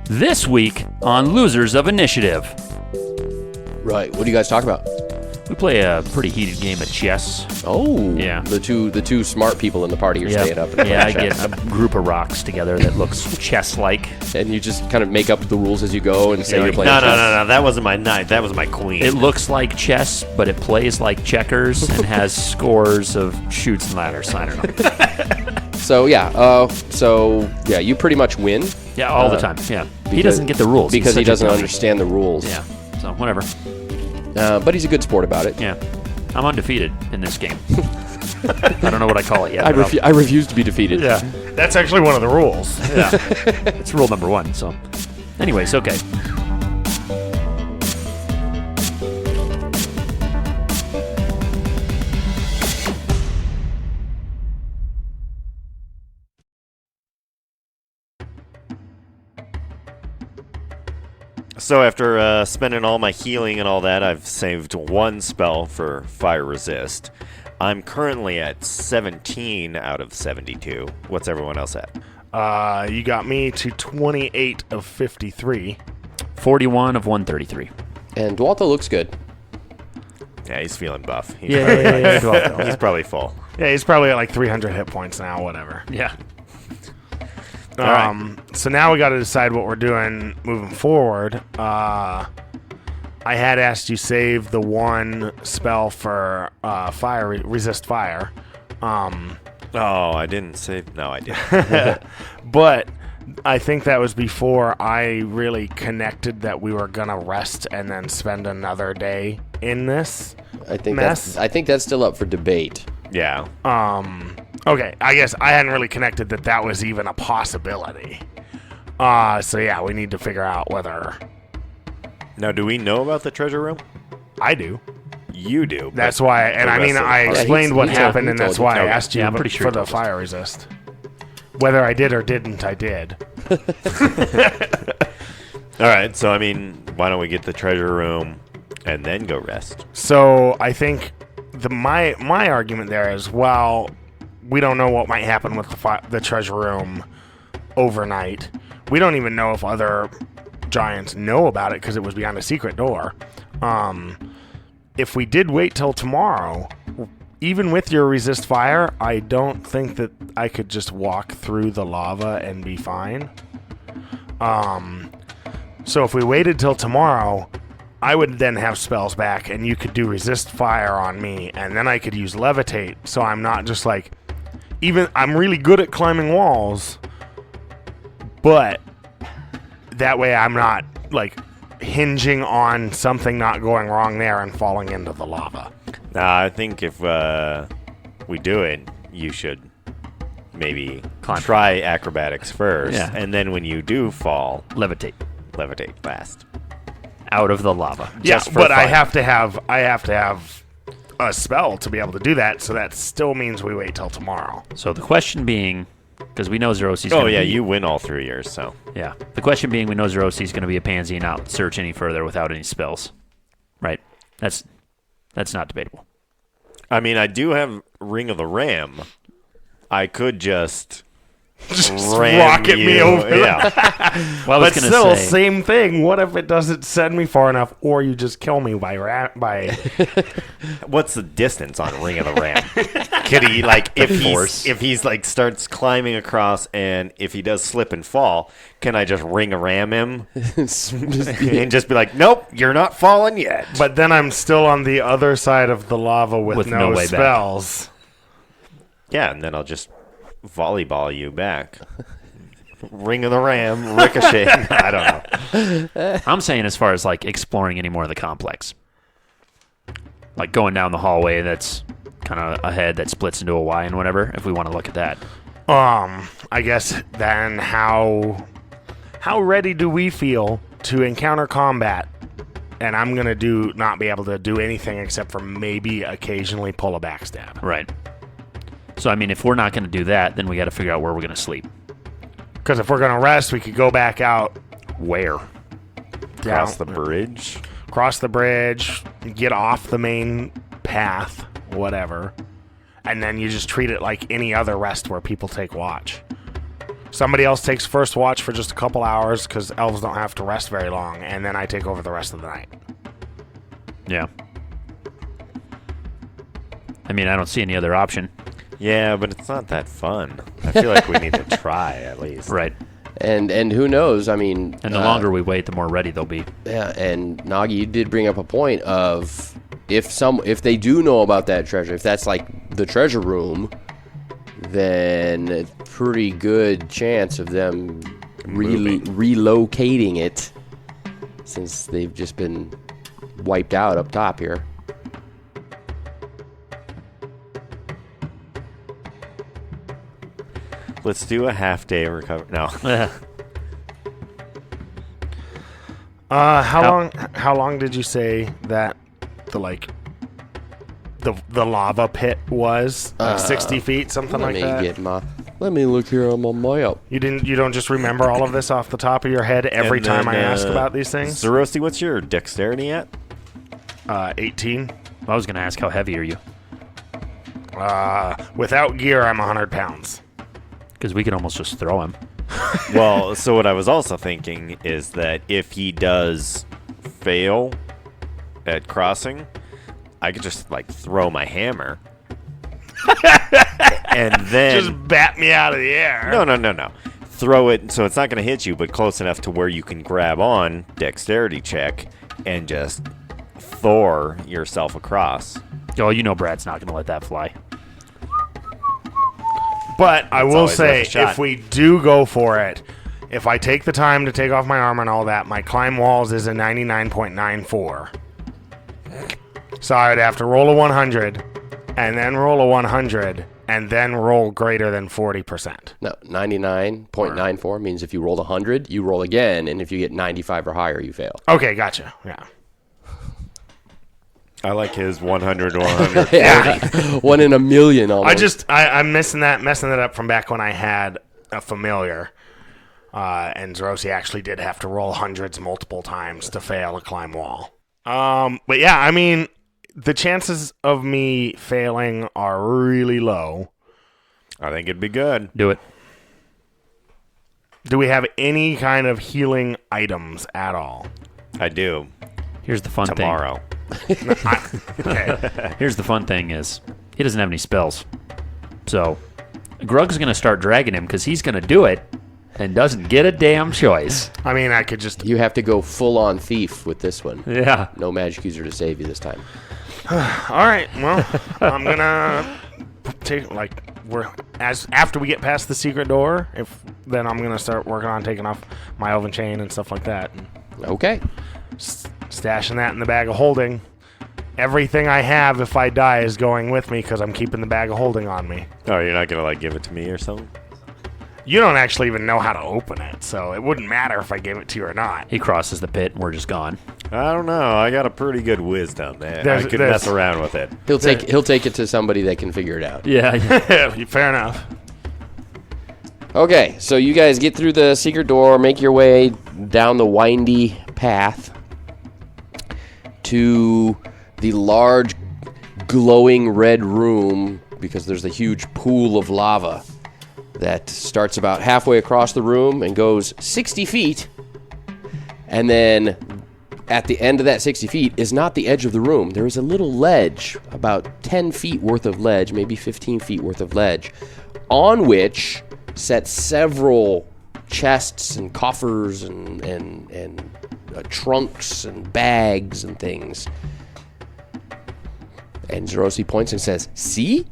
This week on Losers of Initiative, Right. What do you guys talk about? we play a pretty heated game of chess. Oh, Yeah. The two smart people in the party are staying up. And Yeah, I get a group of rocks together that looks chess-like. And you just kind of make up the rules as you go and say you're playing No, chess. no. That wasn't my knight. That was my queen. It looks like chess, but it plays like checkers and has scores of shoots and ladders. I don't know. So yeah, you pretty much win. Yeah, all the time. Yeah, he doesn't get the rules because He's he such a doesn't dummy. understand the rules. Yeah, so whatever. But he's a good sport about it. Yeah, I'm undefeated in this game. I don't know what I call it yet. I but refuse to be defeated. Yeah, That's actually one of the rules. yeah. It's rule number 1. So, anyways, okay. So after spending all my healing and all that, I've saved one spell for Fire Resist. I'm currently at 17 out of 72. What's everyone else at? You got me to 28 of 53. 41 of 133. And Dwalto looks good. Yeah, he's feeling buff. He's, Yeah. he's probably full. Yeah, he's probably at like 300 hit points now, whatever. Yeah. So now we got to decide what we're doing moving forward. I had asked you save the one spell for fire resist fire. Oh, I didn't save. No, I didn't. But I think that was before I really connected that we were gonna rest and then spend another day in this. I think Mess. that's still up for debate. Yeah. Okay, I guess I hadn't really connected that was even a possibility. So yeah, we need to figure out whether Now, do we know about the treasure room? I do. You do. but That's why, and the I mean, rest of the I party- explained what he told- happened, he and told that's you. why I Okay. asked you Yeah, I'm pretty sure for he the told us. fire resist. Whether I did or didn't, I did. All right, so I mean, why don't we get the treasure room and then go rest? So I think my argument there is, well, we don't know what might happen with the treasure room overnight. We don't even know if other giants know about it because it was behind a secret door. If we did wait till tomorrow, even with your resist fire, I don't think that I could just walk through the lava and be fine. So if we waited till tomorrow, I would then have spells back, and you could do resist fire on me, and then I could use levitate, so I'm not just like... I'm really good at climbing walls, but that way I'm not, like, hinging on something not going wrong there and falling into the lava. I think if we do it, you should maybe try acrobatics first, Yeah. and then when you do fall, Levitate. levitate fast. Out of the lava. Yeah, Just for but I fun. have to have a spell to be able to do that, so that still means we wait till tomorrow. So the question being, because we know Zerosi's Oh going to yeah, be... you win all 3 years, so Yeah. The question being, we know Zerosi's going to be a pansy and not search any further without any spells. Right? That's not debatable. I mean, I do have Ring of the Ram. I could just ram rocket me you. over. Yeah. Well, I was But going still, to say... same thing. What if it doesn't send me far enough, or you just kill me by What's the distance on Ring of the Ram? Could he like if he's like starts climbing across, and if he does slip and fall, can I just ring a ram him and just be like, nope, you're not falling yet? But then I'm still on the other side of the lava with no no way back. spells. Yeah, and then I'll just volleyball you back. Ring of the Ram, ricochet. I don't know. I'm saying as far as, like, exploring any more of the complex. Like, going down the hallway that's kind of ahead that splits into a Y and whatever, if we want to look at that. I guess then how ready do we feel to encounter combat? And I'm gonna not be able to do anything except for maybe occasionally pull a backstab. Right. So, I mean, if we're not going to do that, then we got to figure out where we're going to sleep. Because if we're gonna rest, we could go back out Where? Cross the bridge. cross the bridge, get off the main path, whatever, and then you just treat it like any other rest where people take watch. Somebody else takes first watch for just a couple hours because elves don't have to rest very long, and then I take over the rest of the night. Yeah. I mean, I don't see any other option. Yeah, but it's not that fun. I feel like we need to try at least. Right. And who knows? I mean, And the longer we wait, the more ready they'll be. yeah. And Nagi, you did bring up a point of if they do know about that treasure, if that's like the treasure room, then a pretty good chance of them relocating it, since they've just been wiped out up top here. Let's do a half-day recovery. No. How long did you say that the lava pit was? 60 feet, something like that? Let me look here on my map. You don't just remember all of this off the top of your head every And time then, I ask about these things? Zerosi, what's your dexterity at? 18. I was going to ask, how heavy are you? Without gear, I'm 100 pounds. Because we could almost just throw him. Well, so what I was also thinking is that if he does fail at crossing, I could just like throw my hammer. And then Just bat me out of the air. No. Throw it so it's not going to hit you, but close enough to where you can grab on, dexterity check, and just Thor yourself across. Oh, you know Brad's not going to let that fly. But I will always worth say, a shot. if we do go for it, if I take the time to take off my armor and all that, my climb walls is a 99.94. So I would have to roll a 100, and then roll a 100, and then roll greater than 40%. No, 99.94 means if you rolled 100, you roll again, and if you get 95 or higher, you fail. Okay, gotcha. Yeah. I like his 100 to 100. Yeah. 1 in a million almost. I'm messing that up from back when I had a familiar. And Zerosi actually did have to roll hundreds multiple times to fail a climb wall. But yeah, I mean, the chances of me failing are really low. I think it'd be good. Do it. Do we have any kind of healing items at all? I do. Here's the fun Tomorrow. Okay. Here's the fun thing is he doesn't have any spells. So Grug's going to start dragging him because he's going to do it and doesn't get a damn choice. I mean, I could just... You have to go full-on thief with this one. Yeah. No magic user to save you this time. All right, well, I'm going to take, after we get past the secret door, then I'm going to start working on taking off my elven chain and stuff like that. Okay. Stashing that in the bag of holding. Everything I have, if I die, is going with me because I'm keeping the bag of holding on me. Oh, you're not going to give it to me or something? You don't actually even know how to open it, so it wouldn't matter if I gave it to you or not. He crosses the pit and we're just gone. I don't know. I got a pretty good wisdom. I could mess around with it. He'll take it to somebody that can figure it out. Yeah. Fair enough. Okay, so you guys get through the secret door, make your way down the windy path to the large glowing red room, because there's a huge pool of lava that starts about halfway across the room and goes 60 feet. And then at the end of that 60 feet is not the edge of the room. There is a little ledge, about 10 feet worth of ledge, maybe 15 feet worth of ledge, on which set several chests and coffers and trunks and bags and things. And Zerosi points and says, "See?"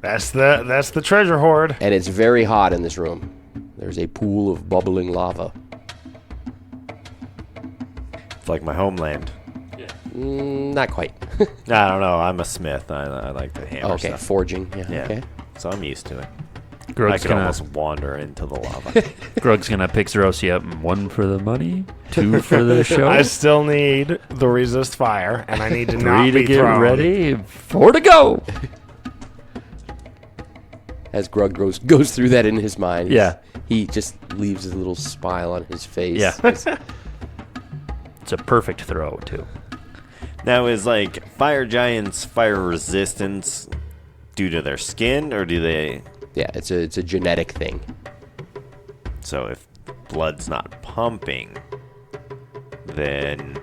That's the treasure hoard. And it's very hot in this room. There's a pool of bubbling lava. It's like my homeland. Not quite. I don't know. I'm a smith. I like to hammer Okay, stuff. forging. Yeah. Yeah. Okay. So I'm used to it. I Grug's could gonna, almost wander into the lava. Grug's gonna pick Zerosi up. 1 for the money, 2 for the show, I still need the resist fire, and I need to 3 not to be get thrown. ready, 4 to go. As Grug goes through that in his mind, Yeah. he just leaves a little smile on his face. Yeah. It's a perfect throw too. Now, is fire giants fire resistance due to their skin, or do they Yeah, it's a genetic thing. So if blood's not pumping, then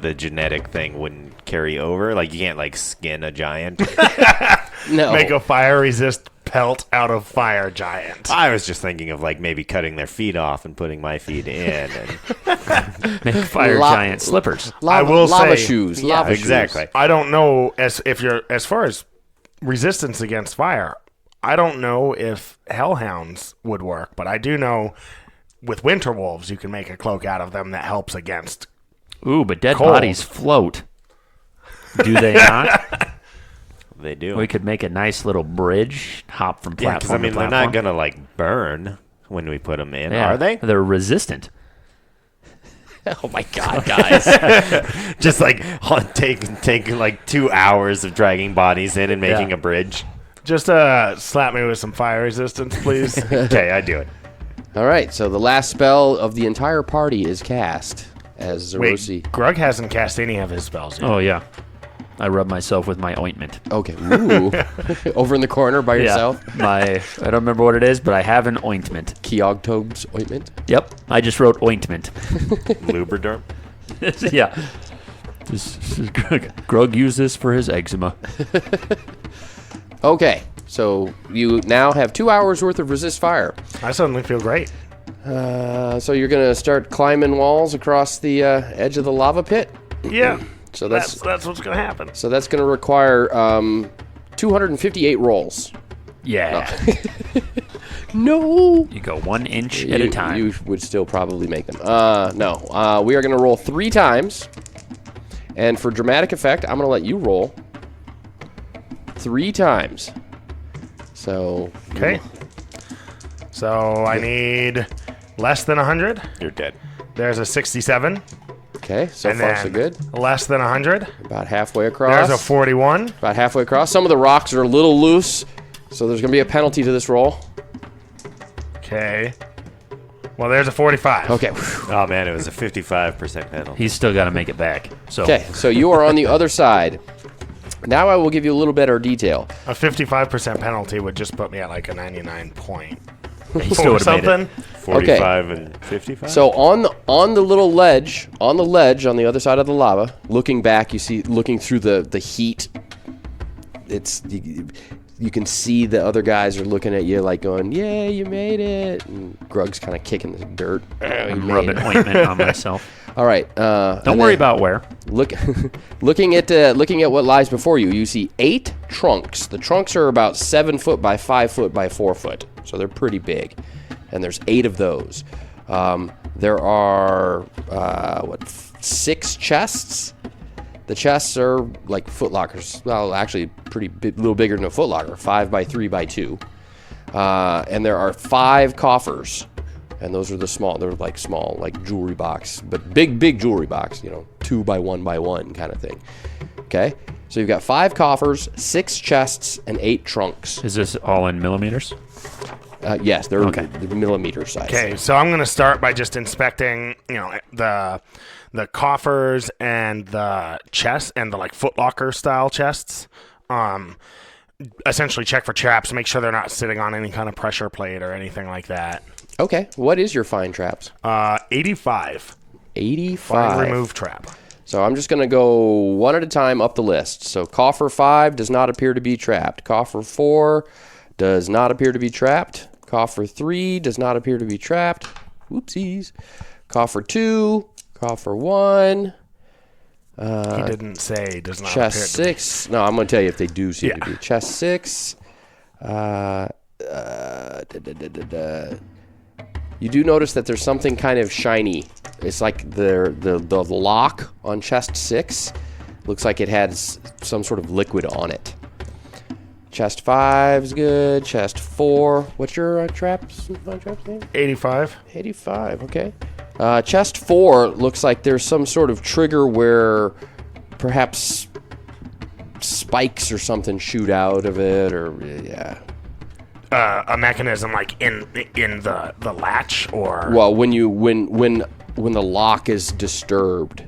the genetic thing wouldn't carry over. Like you can't like skin a giant. No. Make a fire resist pelt out of fire giant. I was just thinking of like maybe cutting their feet off and putting my feet in. And Make fire giant slippers. I will lava say- shoes. Yeah, Lava exactly. shoes. I don't know as far as resistance against fire. I don't know if hellhounds would work, but I do know with winter wolves you can make a cloak out of them that helps against. Ooh, but dead Cold. bodies float. Do they not? they do. We could make a nice little bridge, hop from Yeah, because platform I mean to they're platform. not gonna like burn when we put them in, Yeah, are they? They're resistant. Oh my god, guys. Just like take like 2 hours of dragging bodies in and making Yeah. a bridge. Just slap me with some fire resistance, please. Okay, I do it. All right, so the last spell of the entire party is cast as Wait, Zerosi. Grug hasn't cast any of his spells yet. Oh yeah, I rub myself with my ointment. Okay, ooh. Over in the corner by yourself. Yeah, I don't remember what it is, but I have an ointment. Keogtob's ointment. Yep, I just wrote ointment. Lubriderm. Yeah. Grug used this for his eczema. Okay, so you now have 2 hours worth of resist fire. I suddenly feel great. So you're gonna start climbing walls across the edge of the lava pit. Yeah. So That's what's gonna happen. so that's gonna require 258 rolls. Yeah. No. You go 1 inch at a time. You would still probably make them. No. We are gonna roll 3 times, and for dramatic effect, I'm gonna let you roll 3 times. So Okay. So I need less than 100. You're dead. There's a 67. okay, so And far then so good. less than 100. About halfway across. There's a 41. About halfway across. Some of the rocks are a little loose, so there's gonna be a penalty to this roll. Okay. Well, there's a 45. Okay. Oh man, it was a 55% penalty. He's still got to make it back. So Okay, so you are on the other side. Now I will give you a little better detail. A 55% penalty would just put me at like a 99 point. he still Or would have made something. it. 45 and 55. So on the little ledge, on the other side of the lava, looking back, you see looking through the heat. It's you can see the other guys are looking at you like going, "Yeah, you made it." And Grug's kind of kicking the dirt. I'm rubbing ointment on myself. All right. Don't worry about where. Looking at what lies before you. You see 8 trunks. The trunks are about 7 foot by 5 foot by 4 foot, so they're pretty big. And there's 8 of those. There are 6 chests. The chests are like foot lockers. Well, actually, little bigger than a foot locker. 5 by 3 by 2. And there are 5 coffers. And those are the small. They're like small, like jewelry box, but big jewelry box. 2 by 1 by 1 kind of thing. Okay. So you've got 5 coffers, 6 chests, and 8 trunks. Is this all in millimeters? Yes, they're Okay. millimeter size. Okay, so I'm gonna start by just inspecting, the coffers and the chests and the like footlocker style chests. Essentially check for traps, make sure they're not sitting on any kind of pressure plate or anything like that. Okay. What is your fine traps? 85. 85. Fine remove trap. So I'm just going to go one at a time up the list. So coffer 5 does not appear to be trapped. Coffer 4 does not appear to be trapped. Coffer 3 does not appear to be trapped. Whoopsies. Coffer 2, coffer 1, He didn't say does not chest appear to be. 6. No, I'm going to tell you if they do seem to Yeah. be. Chest 6. You do notice that there's something kind of shiny. It's like the lock on chest 6 looks like it has some sort of liquid on it. Chest 5 is good. Chest 4. What's your traps name? 85. 85. Okay. Chest 4 looks like there's some sort of trigger where perhaps spikes or something shoot out of it, or yeah. A mechanism like in the latch or Well, when the lock is disturbed,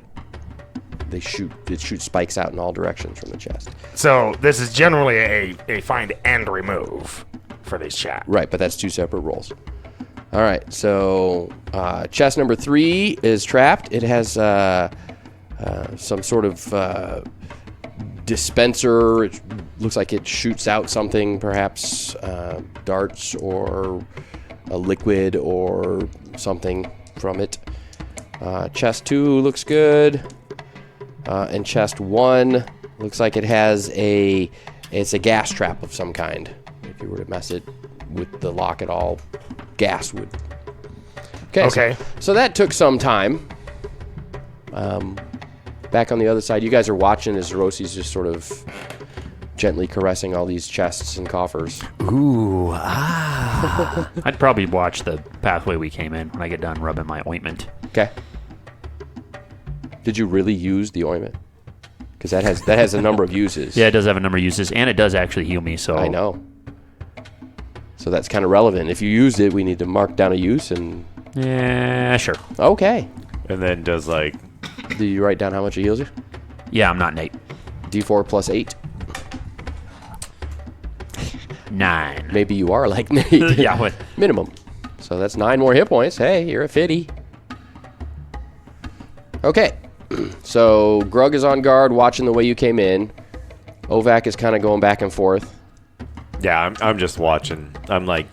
it shoots spikes out in all directions from the chest. so this is generally a find and remove for these chats. Right, but that's 2 separate rolls. All right, so chest number 3 is trapped. It has some sort of dispenser. It looks like it shoots out something, perhaps darts or a liquid or something from it. Chest 2 looks good. And chest 1 looks like it has it's a gas trap of some kind. If you were to mess it with the lock at all, gas would. Okay. So that took some time. Back on the other side, you guys are watching as Rosie's just sort of gently caressing all these chests and coffers. Ooh, I'd probably watch the pathway we came in when I get done rubbing my ointment. Okay. Did you really use the ointment? Because that has a number of uses. Yeah, it does have a number of uses, and it does actually heal me. So I know. So that's kind of relevant. If you used it, we need to mark down a use and. Yeah, sure. Okay. and then does like Do you write down how much it heals you? Yeah, I'm not Nate. D4 plus 8. 9. Maybe you are like Nate. Yeah, what? Minimum. So that's 9 more hit points. Hey, you're a fitty. Okay. So Grug is on guard, watching the way you came in. Ovac is kind of going back and forth. Yeah, I'm just watching. I'm like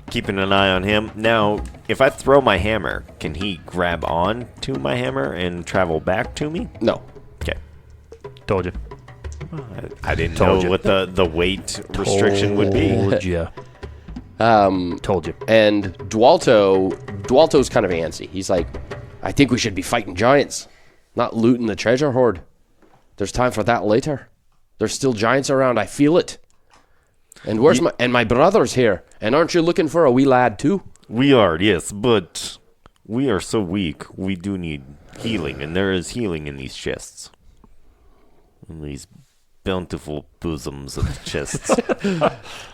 keeping an eye on him. Now, if I throw my hammer, can he grab on to my hammer and travel back to me? No. Okay. Told you. I didn't Told know you. what the weight restriction would be. Told you. Told you. And Dualto's kind of antsy. He's like, I think we should be fighting giants, not looting the treasure hoard. There's time for that later. There's still giants around. I feel it. And where's my brother's here? And aren't you looking for a wee lad too? We are, yes, but we are so weak. We do need healing, and there is healing in these chests. In these bountiful bosoms of chests.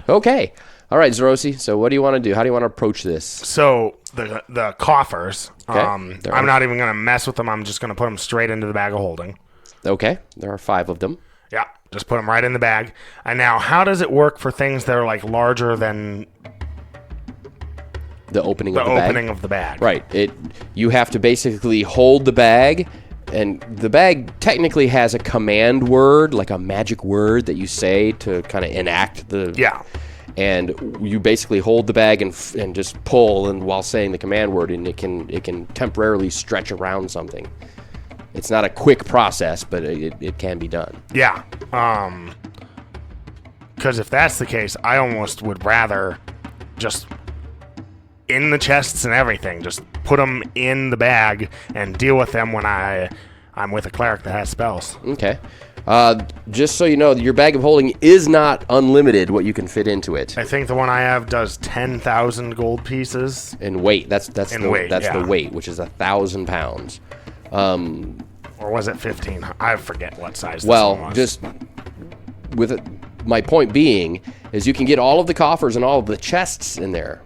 Okay. All right, Zerosi. So what do you want to do? How do you want to approach this? So the coffers, Okay. I'm not even going to mess with them. I'm just going to put them straight into the bag of holding. Okay. There are 5 of them. Yeah, just put them right in the bag. And now, how does it work for things that are like larger than The opening the of the bag. opening of the bag? Right. You have to basically hold the bag, and the bag technically has a command word, like a magic word that you say to kind of enact the. Yeah. And you basically hold the bag and just pull, and while saying the command word, and it can temporarily stretch around something. It's not a quick process, but it can be done. Yeah. Because if that's the case, I almost would rather just in the chests and everything, just put them in the bag and deal with them when I'm with a cleric that has spells. Okay. Just so you know, your bag of holding is not unlimited what you can fit into it. I think the one I have does 10,000 gold pieces. And weight, that's In the weight, that's yeah. the weight, which is 1,000 pounds. Or was it 15? I forget what size this Well, one was. just with it, my point being is you can get all of the coffers and all of the chests in there.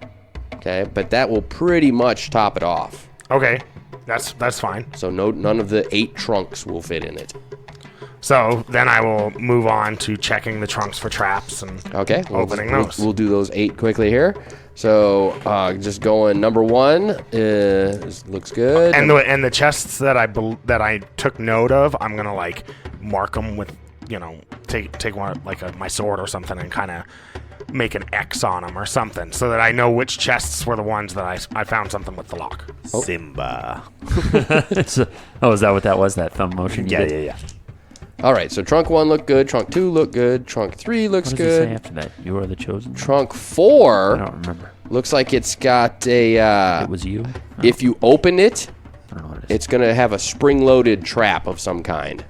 Okay, but that will pretty much top it off. Okay, that's fine. So none of the 8 trunks will fit in it. So then I will move on to checking the trunks for traps and Okay, opening we'll, those. We'll do those 8 quickly here. So just going number 1 looks good. And the chests that I took note of, I'm gonna like mark them with, take one like my sword or something and kind of make an X on them or something so that I know which chests were the ones that I found something with the lock. Simba. Oh, is that what that was? That thumb motion? You did? Yeah. All right, so trunk 1 looked good, trunk 2 looked good, trunk 3 looks What does it say good. after that? You are the chosen. Trunk I 4 don't remember. looks like it's got a. It was you. If you open it, I don't know what it is. it's going to have a spring-loaded trap of some kind.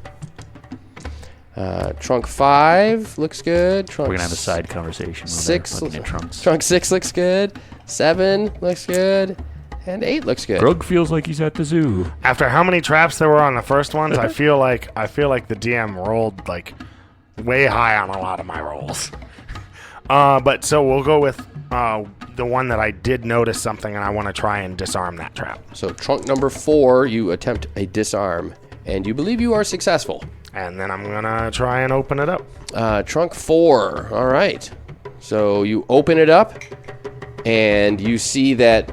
Trunk 5 looks good. Trunk We're gonna have a side conversation. Over 6 there, looking at trunks. Trunk 6 looks good. 7 looks good. And 8 looks good. Grug feels like he's at the zoo. After how many traps there were on the first ones, I feel like the DM rolled like way high on a lot of my rolls. But so we'll go with the one that I did notice something and I want to try and disarm that trap. So trunk number 4, you attempt a disarm, and you believe you are successful. And then I'm gonna try and open it up. Trunk 4, all right. So you open it up, and you see that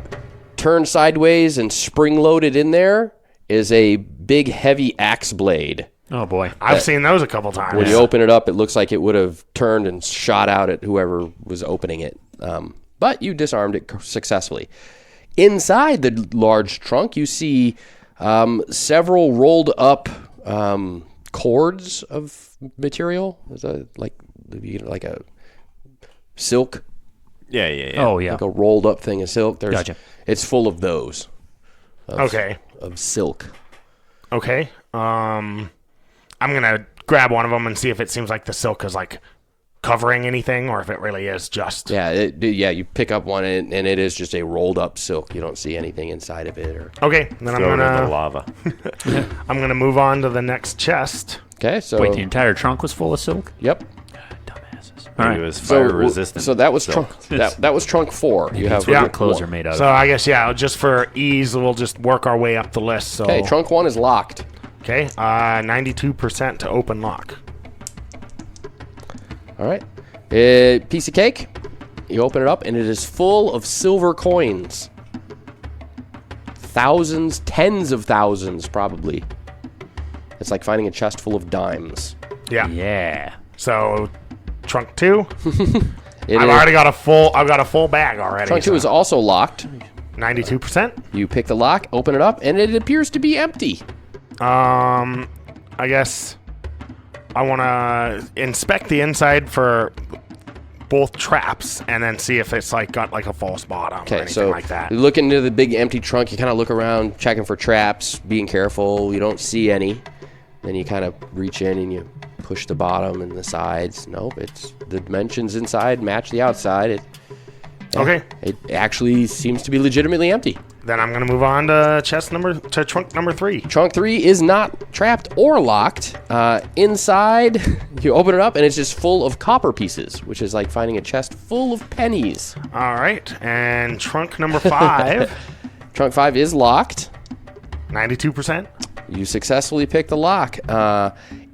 turned sideways and spring-loaded in there is a big, heavy axe blade. Oh, boy. I've seen those a couple times. When you open it up, it looks like it would have turned and shot out at whoever was opening it. But you disarmed it successfully. Inside the large trunk, you see several rolled up cords of material. Like a silk. Yeah. Oh, yeah. Like a rolled up thing of silk. Gotcha. It's full of those. Okay. Of silk. Okay. I'm gonna grab one of them and see if it seems like the silk is like covering anything, or if it really is just. Yeah, you pick up one and it is just a rolled up silk. You don't see anything inside of it. Okay, then Throw it in the lava. I'm gonna move on to the next chest. Okay, so Wait, the entire trunk was full of silk? yep. Dumbasses. All Maybe right. it was fire resistant. So that was trunk. That was trunk 4. You have That's what Yeah. your clothes are made of. So I guess just for ease, we'll just work our way up the list. So Okay, trunk 1 is locked. okay, 92% to open lock. All right. Piece of cake. You open it up and it is full of silver coins. Thousands, tens of thousands, probably. It's like finding a chest full of dimes. Yeah. Yeah. So trunk 2. It I've is- already got a full bag already. Trunk 2 is also locked. 92%. You pick the lock, open it up, and it appears to be empty. I guess I want to inspect the inside for both traps and then see if it's like got like a false bottom or Okay, anything so like that. you look into the big empty trunk. You kind of look around, checking for traps, being careful. You don't see any. Then you kind of reach in and you push the bottom and the sides. Nope, it's the dimensions inside match the outside. Okay, It actually seems to be legitimately empty. then I'm gonna move on to trunk number 3. Trunk 3 is not trapped or locked. Inside, you open it up and it's just full of copper pieces, which is like finding a chest full of pennies. All right, and trunk number 5, Trunk 5 is locked. 92%. You successfully pick the lock.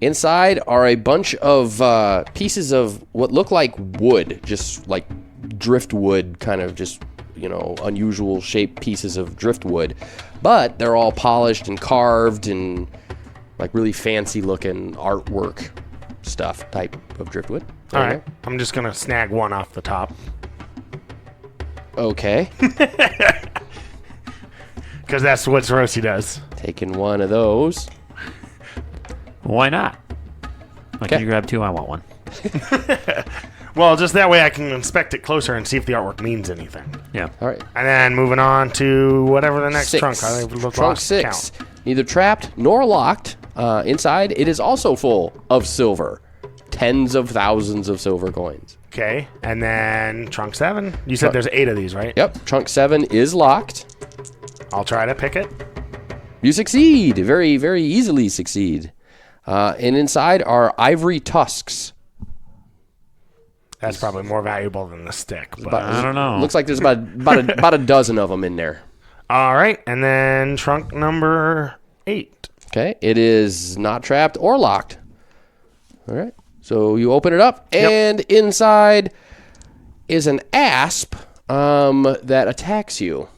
Inside are a bunch of pieces of what look like wood, just like driftwood, kind of just, unusual shaped pieces of driftwood. But they're all polished and carved and like really fancy looking artwork stuff type of driftwood. All right, I'm just gonna snag one off the top Okay. because that's what Rosie does. Taking one of those. Why not? Why Okay. can't you grab 2? I want 1. Well, just that way I can inspect it closer and see if the artwork means anything. Yeah. All right. And then moving on to whatever the next 6. trunk. I lost Trunk 6. count. Neither trapped nor locked. Inside, it is also full of silver. Tens of thousands of silver coins. Okay, and then trunk 7. You said there's 8 of these, right? Yep. Trunk 7 is locked. I'll try to pick it. You succeed. Very, very easily succeed. And inside are ivory tusks. That's probably more valuable than the stick. But. I don't know. Looks like there's about a dozen of them in there. All right, and then trunk number 8. Okay. It is not trapped or locked. All right. So you open it up, and inside is an asp that attacks you.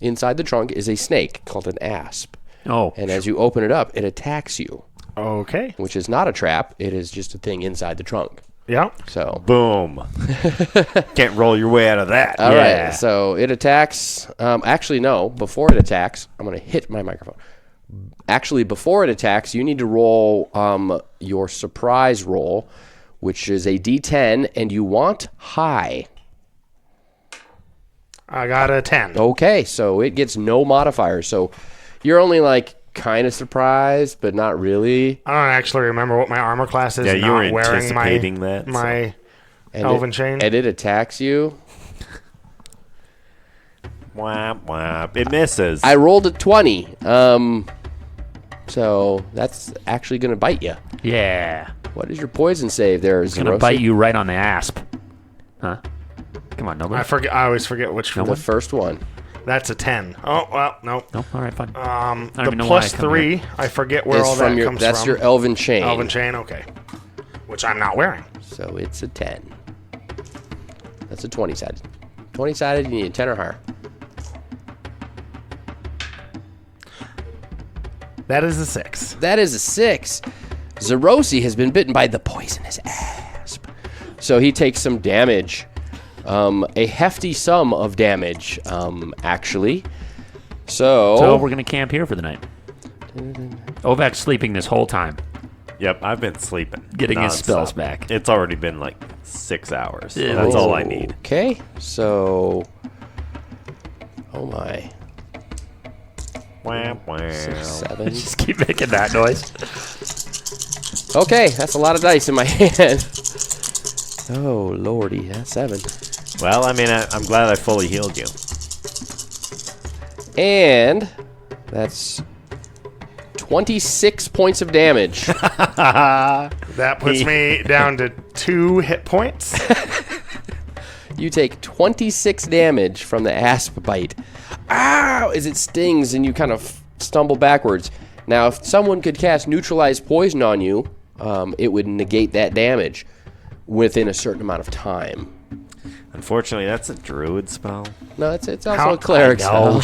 Inside the trunk is a snake called an asp. Oh. And as you open it up, it attacks you, Okay. which is not a trap. It is just a thing inside the trunk. Yeah. So, Boom. Can't roll your way out of that. all right. Yeah. So it attacks. Actually, no. Before it attacks, I'm going to hit my microphone. Actually, before it attacks, you need to roll your surprise roll, which is a D10, and you want high. I got a 10. Okay, so it gets no modifier. So you're only like kind of surprised, but not really. I don't actually remember what my armor class is. Yeah, you not were wearing anticipating that, so. My And elven chain. And it attacks you. Whap, whap. It misses. I rolled a 20. So that's actually going to bite you. Yeah. What is your poison save there, It's gonna Zerosi? bite you right on the asp. Huh? Come on, nobody. I forget. I always forget which The one. first one. That's a 10. Oh well, no. No. All right, fine. I don't The even know why I plus come 3. I forget where Is all from that your, comes that's from. your elven chain. Elven chain. Okay. Which which I'm not wearing. So it's a 10. That's a 20-sided. 20-sided, you need a 10 or higher. That is a 6. That is a 6. Zerosi has been bitten by the poisonous asp. So he takes some damage. A hefty sum of damage, actually. So we're going to camp here for the night. Ovak's sleeping this whole time. Yep, I've been sleeping. Getting his nonstop. spells back. It's already been like 6 hours. Yeah, That's all I need. Okay, so... Oh my. Wah, wah. 7. Just keep making that noise. Okay, that's a lot of dice in my hand. Oh, lordy, that's 7. Well, I mean, I'm glad I fully healed you. And that's 26 points of damage. That puts me down to 2 hit points. You take 26 damage from the asp bite. Ow! As it stings and you kind of stumble backwards. Now, if someone could cast Neutralize Poison on you, it would negate that damage within a certain amount of time. Unfortunately, that's a druid spell. No, it's also a cleric spell.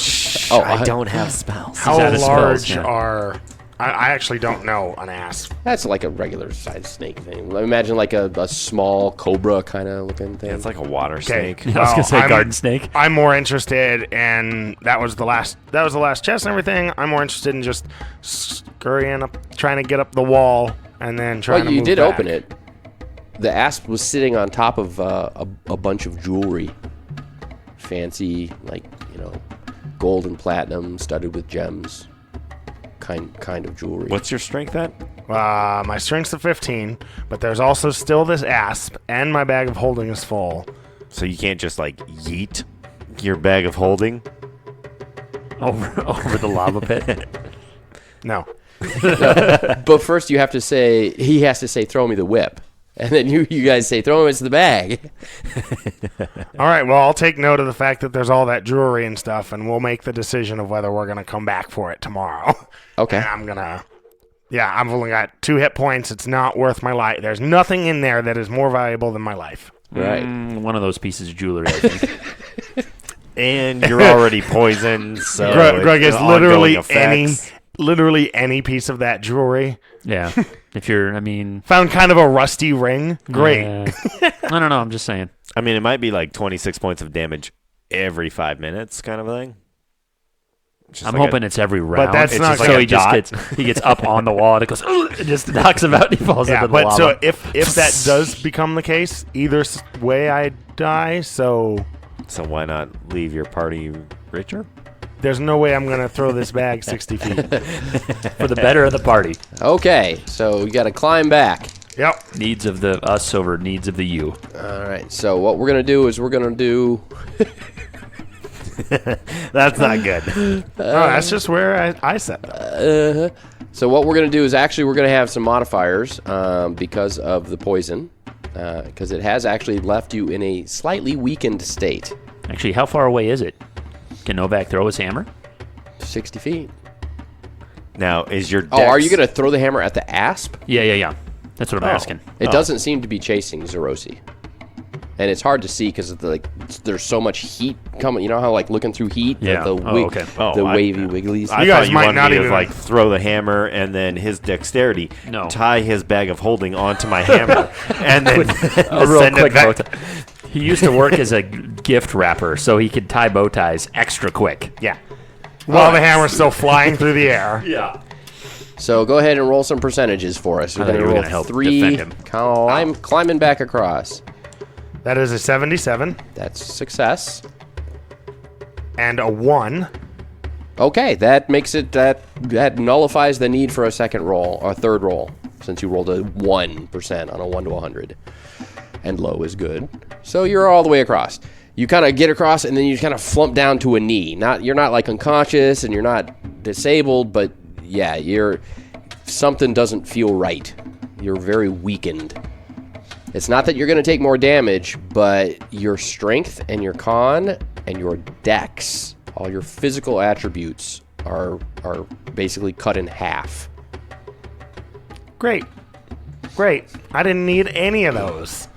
I don't have spells. How out of large spells, yeah. are... I actually don't know an asp. That's like a regular sized snake thing. Imagine like a small cobra kind of looking thing. Yeah, it's like a water Okay. snake. I was going to say I'm- garden snake. I'm more interested in... That was the last chest and everything. I'm more interested in just scurrying up, trying to get up the wall, and then trying Well, to you move did back. open it. The asp was sitting on top of a bunch of jewelry. Fancy, like, gold and platinum studded with gems. Kind of jewelry. What's your strength at? My strength's a 15, but there's also still this asp, and my bag of holding is full. So you can't just like yeet your bag of holding. Over the lava pit. No. But first he has to say, throw me the whip. And then you guys say, throw him into the bag. All right, well, I'll take note of the fact that there's all that jewelry and stuff, and we'll make the decision of whether we're going to come back for it tomorrow. Okay. And I've only got 2 hit points. It's not worth my life. There's nothing in there that is more valuable than my life. Right. One of those pieces of jewelry, I think. And you're already poisoned, so Greg it's is ongoing effects. literally any piece of that jewelry. Yeah. If you're, Found kind of a rusty ring. Great. I don't know. I'm just saying. I mean, it might be like 26 points of damage every 5 minutes, kind of thing. Just I'm like hoping it's every round. that's It's not just gonna- so like he a just dot. gets up on the wall and it goes it just knocks him out and he falls Yeah, into the but lava. so if that does become the case, either way I die, so So why not leave your party richer? there's no way I'm going to throw this bag 60 feet. for the better of the party. Okay, so we got to climb back. Yep. Needs of the us over needs of the you. All right, so what we're going to do is we're going to do... That's not good. No, that's just where I set them. So what we're going to do is actually we're going to have some modifiers because of the poison, because it has actually left you in a slightly weakened state. Actually, how far away is it? Can Novak throw his hammer? 60 feet. Now, is your Oh, are you dex- going to throw the hammer at the asp? Yeah. That's what I'm Oh. asking. It doesn't seem to be chasing Zerosi. And it's hard to see because there's so much heat coming. You know how looking through heat, Yeah. the Okay. Oh, the I- wavy wigglies. I You guys thought you might wanted not me to even- throw the hammer and then his dexterity, No. tie his bag of holding onto my hammer, and then A real send quick it back. bow tie. He used to work as a gift wrapper, so he could tie bow ties extra quick. Yeah. While the hammer's still flying through the air. Yeah. So go ahead and roll some percentages for us. We're I thought going you to were roll gonna help 3. defend him. I'm climbing back across. That is a 77 That's success. and a 1. Okay, that makes it that nullifies the need for a second roll or third roll since you rolled a 1% on a 1 to 100, and low is good. So you're all the way across. You kind of get across and then you kind of flump down to a knee. You're not like unconscious and you're not disabled, but yeah, something doesn't feel right. You're very weakened. It's not that you're going to take more damage, but your strength and your con and your dex, all your physical attributes are basically cut in half. Great. Great. I didn't need any of those.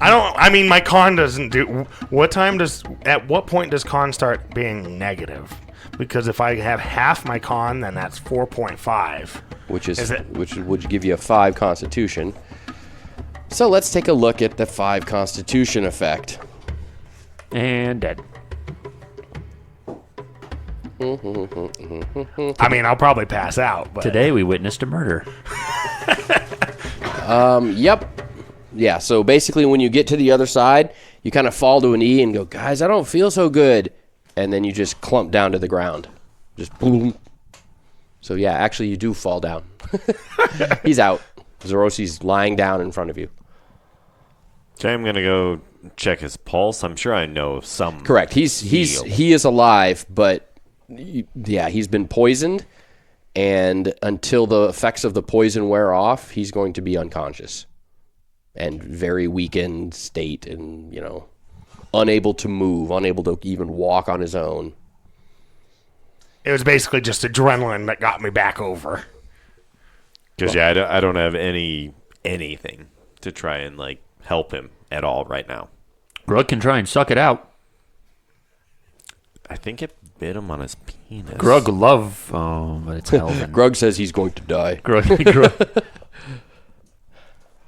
I mean, my con doesn't do. At what point does con start being negative? Because if I have half my con, then that's 4.5. Which would give you a 5 Constitution. So let's take a look at the 5 Constitution effect. And dead. I mean, I'll probably pass out. But Today we witnessed a murder. Yep. Yeah, so basically when you get to the other side, you kind of fall to an E and go, guys, I don't feel so good. And then you just clump down to the ground. Just boom. So yeah, actually you do fall down. He's out. Zorosi's lying down in front of you. Okay, I'm going to go check his pulse. I'm sure I know some. Correct. He is alive, but yeah, he's been poisoned. And until the effects of the poison wear off, he's going to be unconscious. And very weakened state and, unable to move, unable to even walk on his own. it was basically just adrenaline that got me back over. Because I don't have anything to try and like help him at all right now. Grug can try and suck it out. I think it bit him on his penis. Grug love, but it's Elvin. Grug says he's going to die. Grug.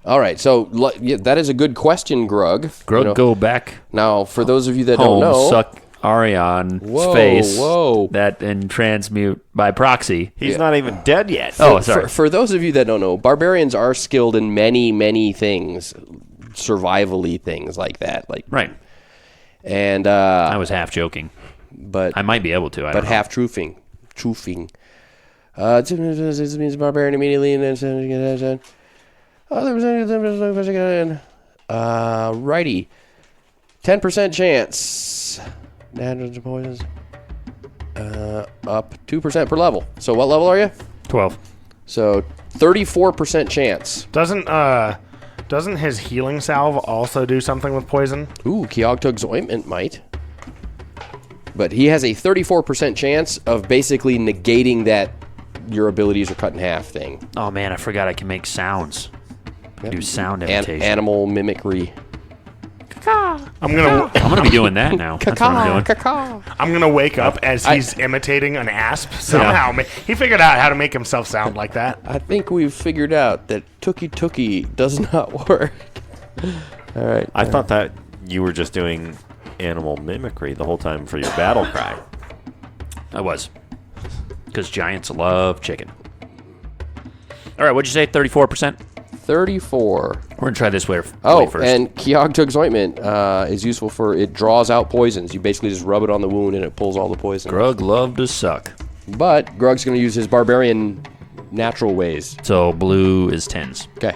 All right, so that is a good question, Grug. Grug, go back Now, for those of you that home, don't know, suck Arion's face. Whoa. That and transmute by proxy. He's not even dead yet. Oh, sorry. For those of you that don't know, barbarians are skilled in many, many things, survivally things like that. Right. And I was half joking. but I might be able to. I don't know. half truthing. This means barbarian immediately and then righty. 10% chance. Up 2% per level. So what level are you? 12. So 34% chance. Doesn't his healing salve also do something with poison? Ooh, Keogtug's ointment might. But he has a 34% chance of basically negating that your abilities are cut in half thing. Oh, man, I forgot I can make sounds. I can do sound imitation. Animal mimicry. I'm gonna be doing that now. That's what I'm doing. I'm gonna wake up as he's imitating an asp. Somehow he figured out how to make himself sound like that. I think we've figured out that Tookie does not work. All right. I thought that you were just doing animal mimicry the whole time for your battle cry. I was. Because giants love chicken. All right, what'd you say? 34%? 34. We're going to try this way first. And Keogtug's ointment is useful for, it draws out poisons. You basically just rub it on the wound and it pulls all the poison. Grug love to suck. But Grug's going to use his barbarian natural ways. So blue is 10s. Okay.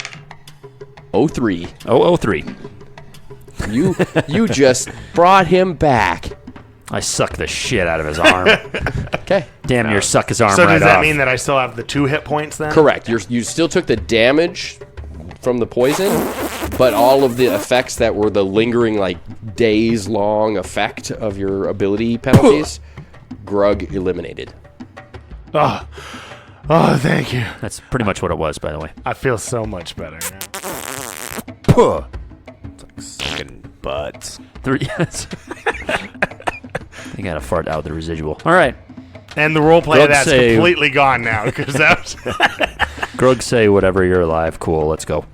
03. 003. You just brought him back. I suck the shit out of his arm. Okay. Damn near suck his arm So right does that off. mean that I still have the 2 hit points then? Correct. You still took the damage from the poison, but all of the effects that were the lingering, like, days-long effect of your ability penalties, Grug eliminated. Oh, thank you. That's pretty much what it was, by the way. I feel so much better now. Sucking butts. 3 yes. You got to fart out the residual. All right. And the roleplay Grug of that's save. completely gone now because that's. Grug, say whatever. You're alive. Cool. Let's go.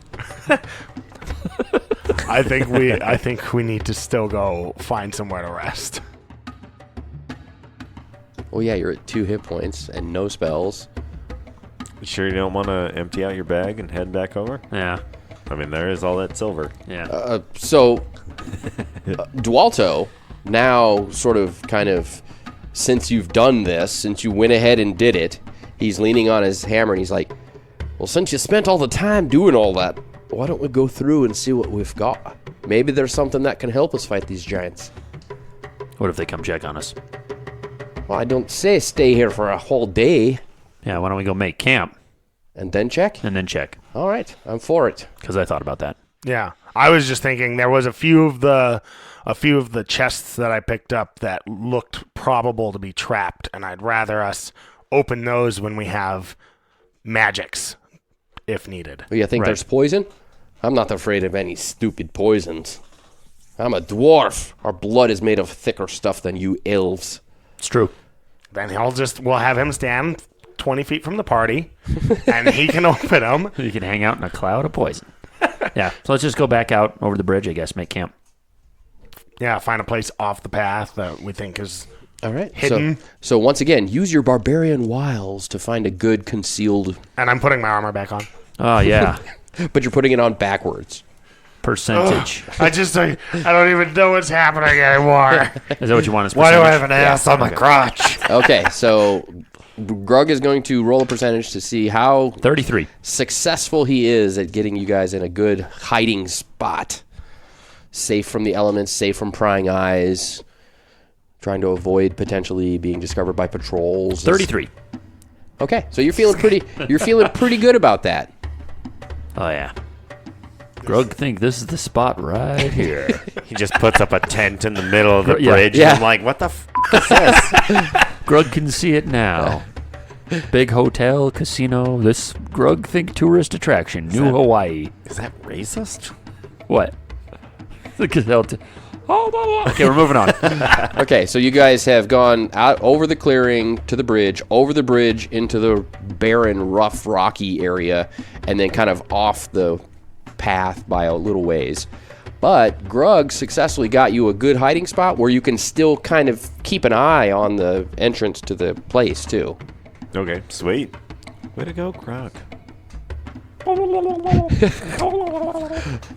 I think we need to still go find somewhere to rest. Well, yeah, you're at 2 hit points and no spells. You sure you don't want to empty out your bag and head back over? Yeah. I mean, there is all that silver. Yeah. So, Dualto, now sort of kind of, since you've done this, since you went ahead and did it, he's leaning on his hammer and he's like, well, since you spent all the time doing all that, why don't we go through and see what we've got? Maybe there's something that can help us fight these giants. What if they come check on us? Well, I don't say stay here for a whole day Yeah, why don't we go make camp and then check. and then check? All right, I'm for it. Because I thought about that. Yeah, I was just thinking there was a few of the chests that I picked up that looked probable to be trapped, and I'd rather us open those when we have magics if needed. You think Right. there's poison? I'm not afraid of any stupid poisons. I'm a dwarf. Our blood is made of thicker stuff than you elves. It's true. Then we'll have him stand 20 feet from the party, and he can open them. You can hang out in a cloud of poison. Yeah. So let's just go back out over the bridge, I guess, make camp. Yeah, find a place off the path that we think is All right. hidden. So once again, use your barbarian wiles to find a good concealed, And I'm putting my armor back on. Oh, yeah. but you're putting it on backwards. Percentage. I don't even know what's happening anymore. Is that what you want as Why do I percentage? have an ass on my crotch? Okay, so Grug is going to roll a percentage to see how 33. successful he is at getting you guys in a good hiding spot. Safe from the elements, safe from prying eyes, trying to avoid potentially being discovered by patrols. 33. Okay, so you're feeling pretty good about that. Oh, yeah. Grug think this is the spot right here. He just puts up a tent in the middle of the Yeah. bridge. Yeah. And I'm like, what the f*** is this? Grug can see it now. Big hotel, casino, this Grug think tourist attraction, New Hawaii. Is that racist? What? The gazelle. Okay, we're moving on. Okay, so you guys have gone out over the clearing to the bridge, over the bridge into the barren, rough, rocky area, and then kind of off the path by a little ways. But Grug successfully got you a good hiding spot where you can still kind of keep an eye on the entrance to the place, too. Okay, sweet. Way to go, Grug.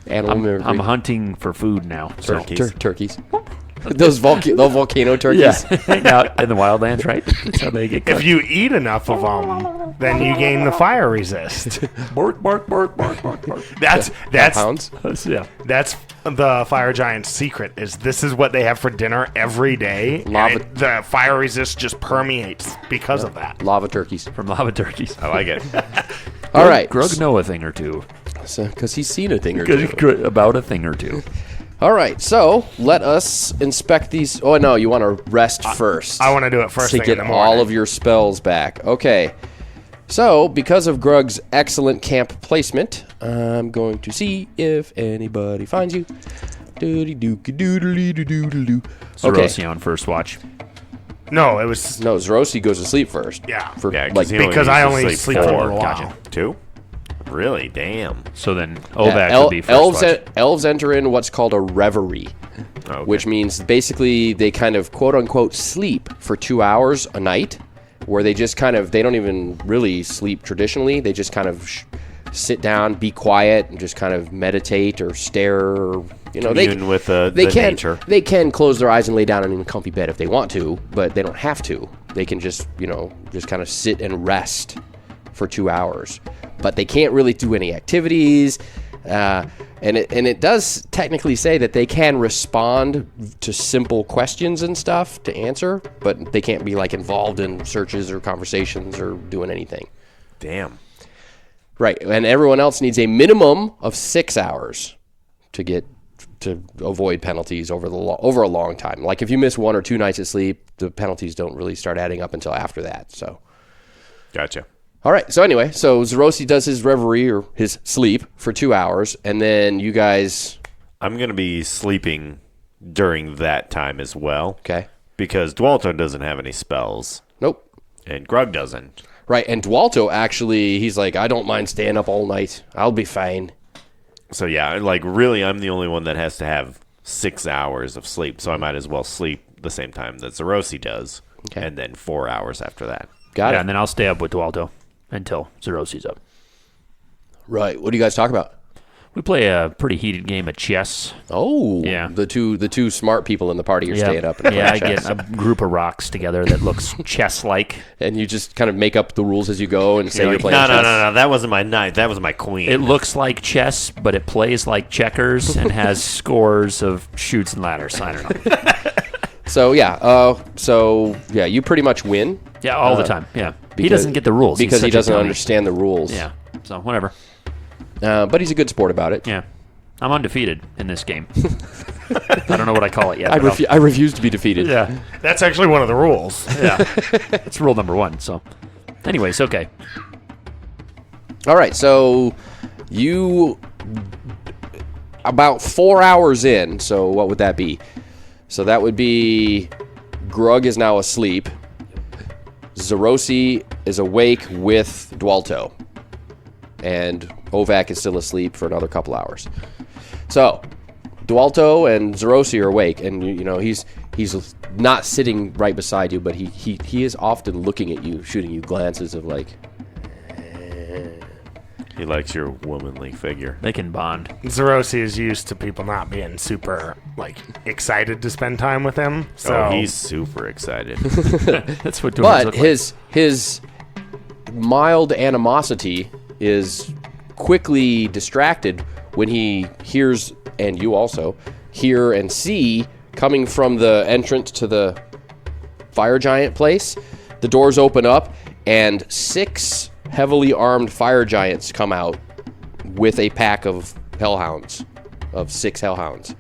Animal mimicry. I'm hunting for food now. So. Turkeys. Turkeys. Those volcano turkeys. Yeah, hang out in the wildlands, right? That's how they get cooked. If you eat enough of them, then you gain the fire resist. Bark, bark, bark, bark, bark, bark. That's Pounds. Yeah. that's the fire giant's secret. Is this is what they have for dinner every day? Lava- And the fire resist just permeates because of that. Lava turkeys. From lava turkeys. I like it. All right. Grug know a thing or two. Because he's seen a thing or two. About a thing or two. All right, so let us inspect these. Oh, no, you want to rest first. I want to do it first to thing get in the morning. all of your spells back. Okay. So, because of Grug's excellent camp placement, I'm going to see if anybody finds you. Doody-doo-ka-doodly-doo-doo-doo. Okay. Zerosi on first watch. No, it was No, Zerosi goes to sleep first. Yeah. For Yeah, like he because I uses only sleep for a four. little while. Gotcha. 2? Really? Damn. So then Ovac would be first elves, watch. elves enter in what's called a reverie, Okay. which means basically they kind of quote unquote sleep for 2 hours a night, where they just kind of, they don't even really sleep traditionally. They just kind of sit down, be quiet, and just kind of meditate or stare. Or, you know, Commune with the can nature. They can close their eyes and lay down in a comfy bed if they want to, but they don't have to. They can just, you know, just kind of sit and rest for 2 hours. But they can't really do any activities. And it does technically say that they can respond to simple questions and stuff to answer, but they can't be like involved in searches or conversations or doing anything. Damn. Right, and everyone else needs a minimum of 6 hours to avoid penalties over a long time. Like if you miss 1 or 2 nights of sleep, the penalties don't really start adding up until after that. So, Gotcha. all right. So anyway, so Zerosi does his reverie or his sleep for 2 hours, and then you guys, I'm going to be sleeping during that time as well. okay? Because Dwalto doesn't have any spells, Nope. and Grug doesn't. Right, and Dwalto actually, he's like, I don't mind staying up all night. I'll be fine. So yeah, like really, I'm the only one that has to have 6 hours of sleep. So I might as well sleep the same time that Zerosi does, Okay. and then 4 hours after that. Got Yeah, it. and then I'll stay up with Dualto until Zerosi's up. Right. What do you guys talk about? We play a pretty heated game of chess. Oh, Yeah. The two smart people in the party are staying up. And Yeah, I playing get chess. a group of rocks together that looks chess-like. And you just kind of make up the rules as you go and say You're you're like, playing No, chess. no. That wasn't my knight. That was my queen. It looks like chess, but it plays like checkers and has scores of shoots and ladders. I don't know. So yeah, you pretty much win Yeah, all the time. Yeah, he because- doesn't get the rules He's because he such a doesn't dummy. understand the rules. Yeah, so whatever. But he's a good sport about it. Yeah, I'm undefeated in this game. I don't know what I call it yet. I but I'll- I refuse to be defeated. Yeah, That's actually one of the rules. yeah. It's rule number 1. So, anyways, okay. All right, so you about 4 hours in. So what would that be? So that would be Grug is now asleep. Zerosi is awake with Dualto. And Ovac is still asleep for another couple hours. So Dualto and Zerosi are awake, and you know he's not sitting right beside you, but he is often looking at you, shooting you glances of like. He likes your womanly figure. They can bond. Zerosi is used to people not being super excited to spend time with him. So he's super excited. That's what dwarves But look like. his mild animosity is quickly distracted when he hears, and you also hear and see, coming from the entrance to the fire giant place, the doors open up and 6 heavily armed fire giants come out with a pack of hellhounds, of 6 hellhounds.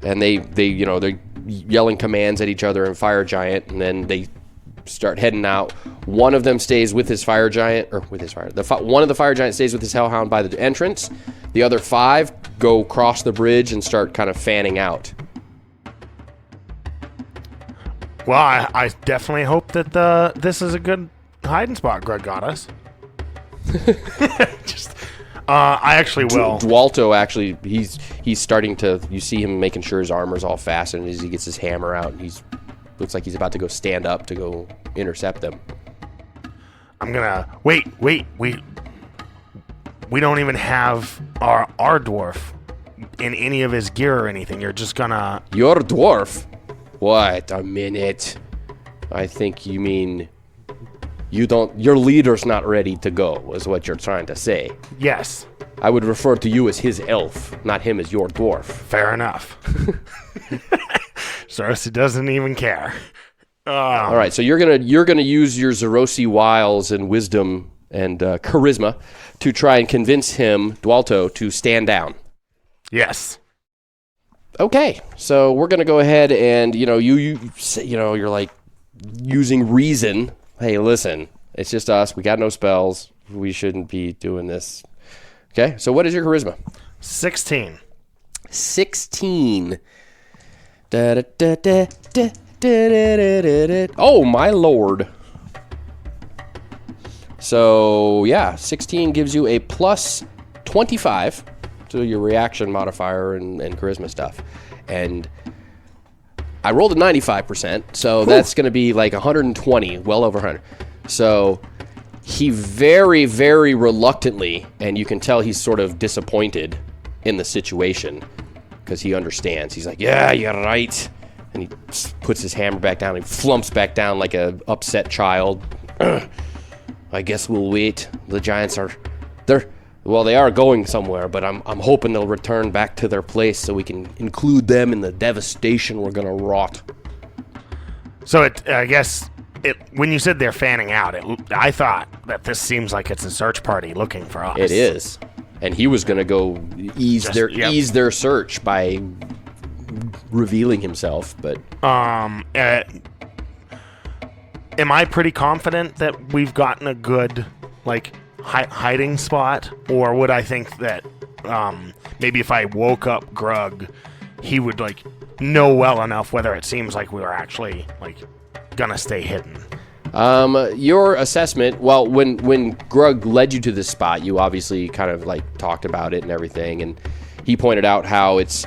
And they're yelling commands at each other in fire giant, and then they start heading out. One of them stays with his fire giant, or with his fire. One of the fire giants stays with his hellhound by the entrance. The other 5 go cross the bridge and start kind of fanning out. well, I definitely hope that this is a good hiding spot Greg got us. I actually will. Dualto actually, he's starting to. You see him making sure his armor's all fastened as he gets his hammer out. And looks like he's about to go stand up to go intercept them. I'm gonna wait. We don't even have our dwarf in any of his gear or anything. You're just gonna. Your dwarf? What? A minute. I think you mean you don't. Your leader's not ready to go, is what you're trying to say. Yes. I would refer to you as his elf, not him as your dwarf. Fair enough. Zerosi doesn't even care. All right, so you're gonna use your Zerosi wiles and wisdom and charisma to try and convince him, Dualto, to stand down. Yes. Okay, so we're gonna go ahead and you're like using reason. Hey, listen, it's just us. We got no spells. We shouldn't be doing this. Okay, so what is your charisma? 16. 16. Oh, my lord. So, yeah, 16 gives you a plus 25 to your reaction modifier and charisma stuff. And I rolled a 95%, so that's going to be like 120, well over 100. So he very, very reluctantly, and you can tell he's sort of disappointed in the situation because he understands. He's like, yeah, you're right. And he puts his hammer back down and flumps back down like a upset child. I guess we'll wait. The giants they are going somewhere, but I'm hoping they'll return back to their place so we can include them in the devastation we're gonna wrought. So I guess when you said they're fanning out, I thought that this seems like it's a search party looking for us. It is, and he was gonna go ease their search by revealing himself, but am I pretty confident that we've gotten a good hiding spot, or would I think that maybe if I woke up Grug, he would know well enough whether it seems like we were actually gonna stay hidden? Your assessment, well, when Grug led you to this spot, you obviously kind of talked about it and everything, and he pointed out how it's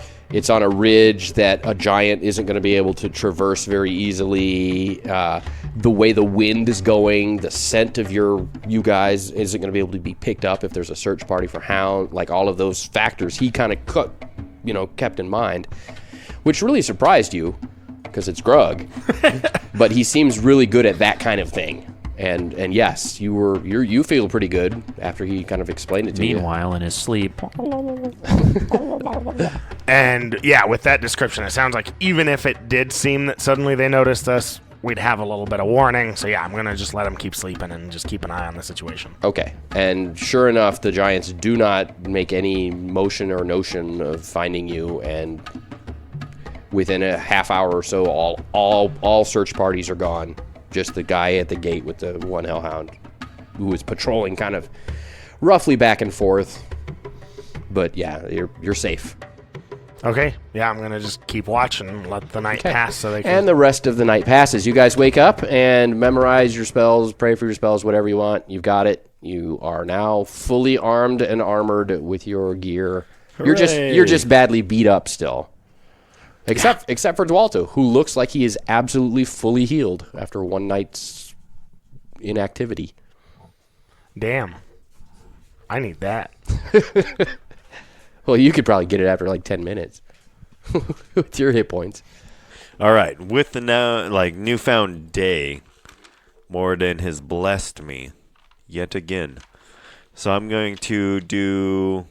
on a ridge that a giant isn't going to be able to traverse very easily. The way the wind is going, the scent of you guys isn't going to be able to be picked up if there's a search party for hound. All of those factors he kind of kept in mind, which really surprised you because it's Grug. But he seems really good at that kind of thing. And yes, you feel pretty good after he kind of explained it to you. Meanwhile, in his sleep. And yeah, with that description, it sounds like even if it did seem that suddenly they noticed us, we'd have a little bit of warning. So yeah, I'm going to just let him keep sleeping and just keep an eye on the situation. Okay. And sure enough, the giants do not make any motion or notion of finding you, and within a half hour or so, all search parties are gone. Just the guy at the gate with the one hellhound who was patrolling kind of roughly back and forth. But yeah, you're safe. Okay. Yeah, I'm gonna just keep watching and let the night pass so they can. And the rest of the night passes. You guys wake up and memorize your spells, pray for your spells, whatever you want. You've got it. You are now fully armed and armored with your gear. You're just badly beat up still. Except for Dualto, who looks like he is absolutely fully healed after one night's inactivity. Damn. I need that. Well, you could probably get it after like 10 minutes with your hit points. All right, with the newfound day, Moradin has blessed me yet again. So I'm going to do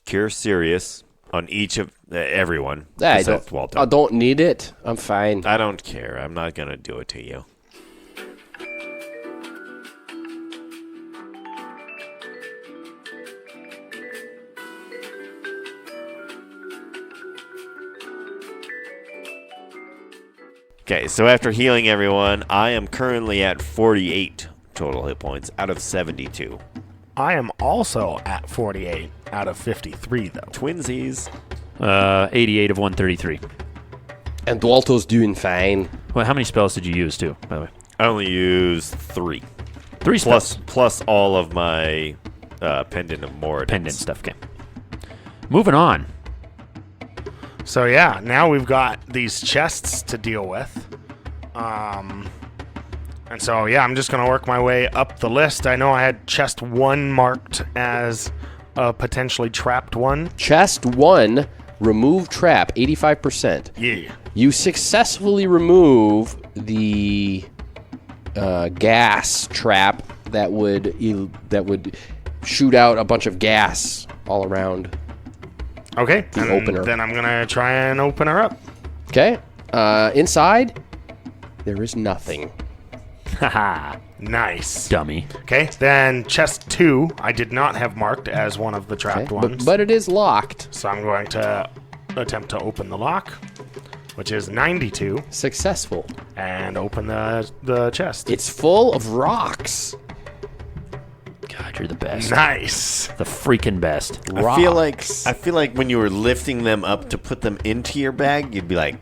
Cure Serious on each of everyone. I except Walter. don't need it. I'm fine. I don't care. I'm not going to do it to you. Okay, so after healing everyone, I am currently at 48 total hit points out of 72. I am also at 48 out of 53, though. Twinsies. 88 of 133. And Dualto's doing fine. Well, how many spells did you use, too, by the way? I only used 3. 3 spells. Plus all of my Pendant of Moradin. Pendant stuff, okay. Moving on. So yeah, now we've got these chests to deal with. And so yeah, I'm just gonna work my way up the list. I know I had chest 1 marked as a potentially trapped one. Chest 1, remove trap, 85%. Yeah. You successfully remove the gas trap that would shoot out a bunch of gas all around. Okay. The and opener. Then I'm gonna try and open her up. Okay. Inside, there is nothing. Haha. Nice. Dummy. Okay. Then chest 2, I did not have marked as one of the trapped Okay. ones. But it is locked. So I'm going to attempt to open the lock, which is 92, Successful. and open the chest. It's full of rocks. God, you're the best. Nice. The freaking best. I feel like when you were lifting them up to put them into your bag, you'd be like,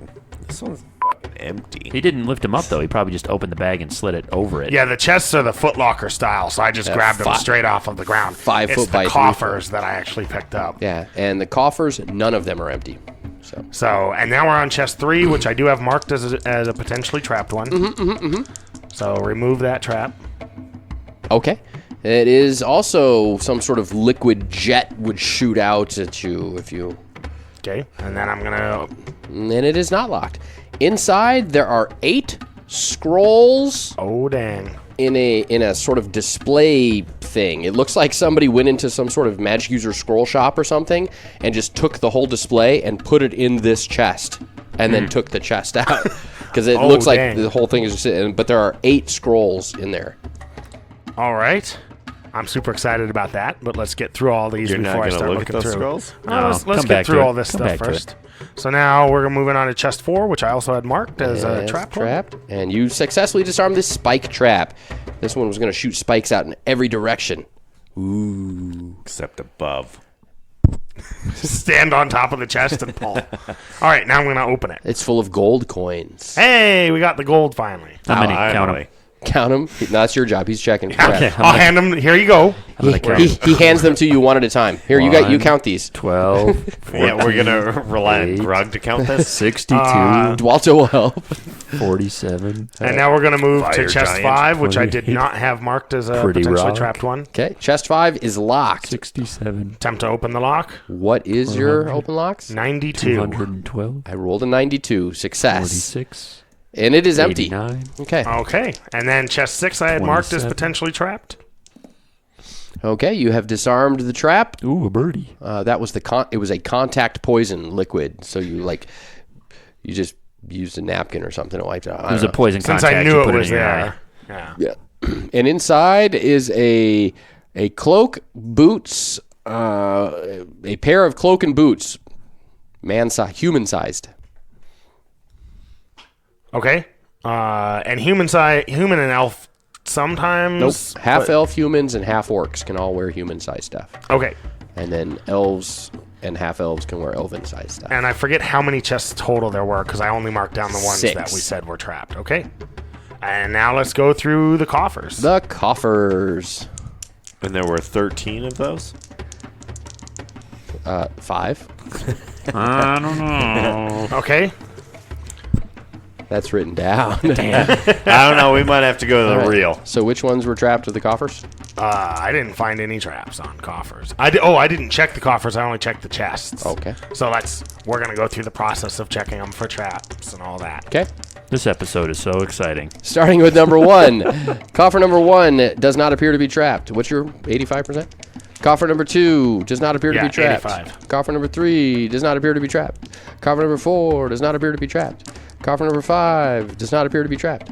this one's fucking empty. He didn't lift him up, though. He probably just opened the bag and slid it over it. Yeah, the chests are the Foot Locker style, so I just grabbed them straight off of the ground. 5 it's foot by 3 the coffers that I actually picked up. Yeah, and the coffers, none of them are empty. So, and now we're on chest 3, which I do have marked as a potentially trapped one. So remove that trap. Okay. It is also some sort of liquid jet would shoot out at you if you... Okay, and then I'm gonna. And it is not locked. Inside, there are 8 scrolls Oh dang! in a sort of display thing. It looks like somebody went into some sort of magic user scroll shop or something and just took the whole display and put it in this chest and then took the chest out. Because it looks like dang. the whole thing is just... But there are 8 scrolls in there. All right. I'm super excited about that, but let's get through all these You're not before I gonna start look at looking those through. scrolls? No, Let's come get back through to all it. this Come stuff back to first. So now we're moving on to chest 4, which I also had marked as a Yes, trap. trapped. And you successfully disarmed this spike trap. This one was going to shoot spikes out in every direction. Except above. Stand on top of the chest and pull. All right, now I'm going to open it. It's full of gold coins. Hey, we got the gold finally. How many? I Count know. 'em. Count them. No, that's your job. He's checking. Okay. I'll hand them. Here you go. He hands them to you one at a time. Here, you You count these. 12, Yeah, we're going to rely on 8. Grug to count this. 62, Dualto will help. 47. And now we're going to move to Fire chest giant. 5, which I 28. did not have marked as a Pretty potentially rock. trapped one. Okay, chest 5 is locked. 67. Attempt to open the lock. What is your open locks? 92. 212. I rolled a 92. Success. 46. And it is empty. 89. Okay. Okay. And then chest 6 I had marked as 27. potentially trapped. Okay, you have disarmed the trap. Ooh, a birdie. That was it was a contact poison liquid. So you just used a napkin or something to wipe it out. It was a poison Since contact. I you knew it put was in your eye. there. Yeah. Yeah. And inside is a cloak, boots, a pair of cloak and boots, human-sized. Okay. And human and elf sometimes. Nope. Half but- elf humans and half orcs can all wear human-sized stuff. Okay. And then elves and half elves can wear elven-sized stuff. And I forget how many chests total there were because I only marked down the ones 6. that we said were trapped. Okay. And now let's go through the coffers. The coffers. And there were 13 of those? 5. I don't know. Okay. That's written down. I don't know. We might have to go to the All right. real. So which ones were trapped with the coffers? I didn't find any traps on coffers. I didn't check the coffers. I only checked the chests. Okay. So we're going to go through the process of checking them for traps and all that. Okay. This episode is so exciting. Starting with number 1. Coffer number 1 does not appear to be trapped. What's your 85%? Coffer number 2 does not appear to Yeah, be trapped. 85. Coffer number 3 does not appear to be trapped. Coffer number 4 does not appear to be trapped. Coffer number 5 does not appear to be trapped.